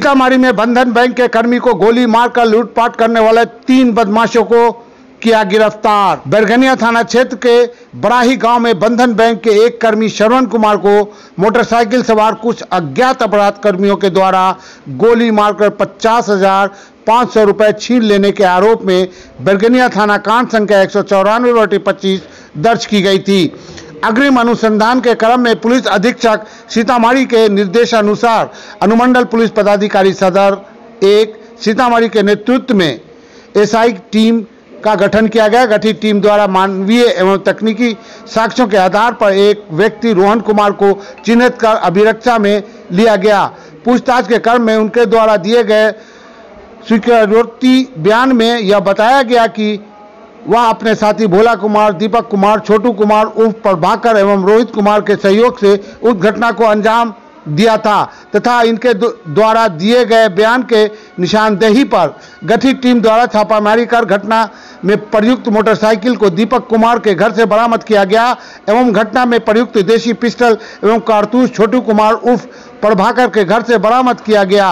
सीतामढ़ी में बंधन बैंक के कर्मी को गोली मारकर लूटपाट करने वाले 3 बदमाशों को किया गिरफ्तार। बैरगनिया थाना क्षेत्र के बराही गांव में बंधन बैंक के एक कर्मी श्रवण कुमार को मोटरसाइकिल सवार कुछ अज्ञात अपराध कर्मियों के द्वारा गोली मारकर 50,500 रुपए छीन लेने के आरोप में बैरगनिया थाना कांड संख्या 194/25 दर्ज की गई थी। अग्रिम अनुसंधान के क्रम में पुलिस अधीक्षक सीतामढ़ी के निर्देशानुसार अनुमंडल पुलिस पदाधिकारी सदर 1 सीतामढ़ी के नेतृत्व में एसआई टीम का गठन किया गया। गठित टीम द्वारा मानवीय एवं तकनीकी साक्ष्यों के आधार पर एक व्यक्ति रोहन कुमार को चिन्हित कर अभिरक्षा में लिया गया। पूछताछ के क्रम में उनके द्वारा दिए गए स्वीकारोक्ति बयान में यह बताया गया कि वह अपने साथी भोला कुमार, दीपक कुमार, छोटू कुमार उर्फ प्रभाकर एवं रोहित कुमार के सहयोग से उस घटना को अंजाम दिया था तथा इनके द्वारा दिए गए बयान के निशानदेही पर गठित टीम द्वारा छापामारी कर घटना में प्रयुक्त मोटरसाइकिल को दीपक कुमार के घर से बरामद किया गया एवं घटना में प्रयुक्त देशी पिस्टल एवं कारतूस छोटू कुमार उर्फ प्रभाकर के घर से बरामद किया गया।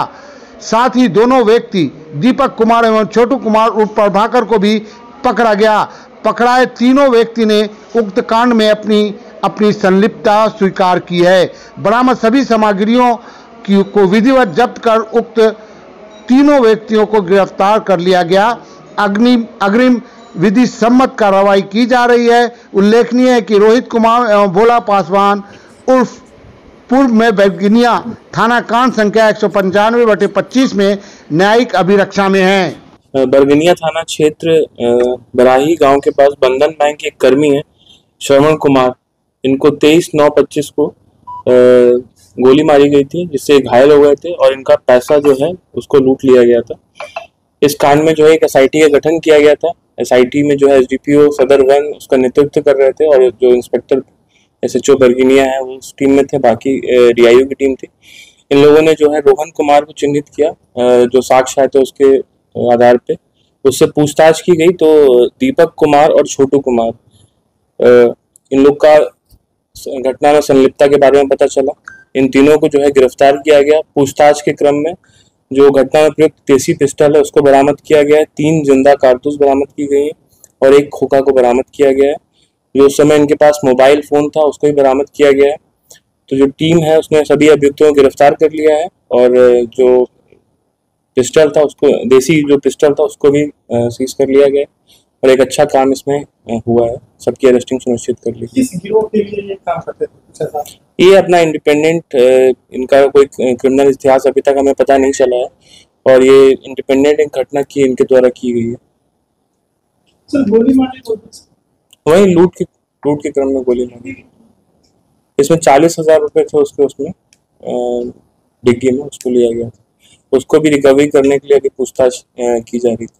साथ ही दोनों व्यक्ति दीपक कुमार एवं छोटू कुमार उर्फ प्रभाकर को भी पकड़ा गया। पकड़ाए तीनों व्यक्ति ने उक्त कांड में अपनी संलिप्तता स्वीकार की है। बरामद सभी सामग्रियों को विधिवत जब्त कर उक्त तीनों व्यक्तियों को गिरफ्तार कर लिया गया। अग्रिम विधि सम्मत कार्रवाई की जा रही है। उल्लेखनीय है कि रोहित कुमार एवं भोला पासवान उर्फ पूर्व में बैरगनिया थाना कांड संख्या 195/25 में न्यायिक अभिरक्षा में है। बैरगनिया थाना क्षेत्र बराही गांव के पास बंधन बैंक के एक कर्मी है श्रवण कुमार, इनको 23/9/25 को गोली मारी गई थी जिससे घायल हो गए थे और इनका पैसा जो है उसको लूट लिया गया था। इस कांड में जो है एक एसआईटी का गठन किया गया था। एसआईटी में जो है एसडीपीओ सदर 1 उसका नेतृत्व कर रहे थे और जो इंस्पेक्टर एसएचओ बैरगनिया है वो उस टीम में थे, बाकी डीआईओ की टीम थी। इन लोगों ने जो है रोहन कुमार को चिन्हित किया, जो साक्ष्य है तो उसके आधार पे उससे पूछताछ की गई तो दीपक कुमार और छोटू कुमार इन लोग का घटना में संलिप्तता के बारे में पता चला। इन तीनों को जो है गिरफ्तार किया गया। पूछताछ के क्रम में जो घटना में प्रयुक्त देसी पिस्टल है उसको बरामद किया गया है, 3 जिंदा कारतूस बरामद की गई है और एक खोखा को बरामद किया गया है। जो उस समय इनके पास मोबाइल फोन था उसको भी बरामद किया गया है। तो जो टीम है उसने सभी अभियुक्तों को गिरफ्तार कर लिया है और जो पिस्टल था उसको, देसी जो पिस्टल था उसको भी सीज कर लिया गया और एक अच्छा काम इसमें हुआ है। सबकी अरेस्टिंग सुनिश्चित कर ली। किस गिरोह के लिए ये काम करते थे? ये अपना इंडिपेंडेंट, इनका कोई क्रिमिनल इतिहास अभी तक हमें पता नहीं चला है और ये इंडिपेंडेंट एक घटना की इनके द्वारा की गई है। सर गोली मारने वही लूट के क्रम में गोली मारी। इसमें 40,000 रुपए थे उसमें डिग्गी में, उसको लिया गया था। उसको भी रिकवरी करने के लिए अभी पूछताछ की जा रही थी।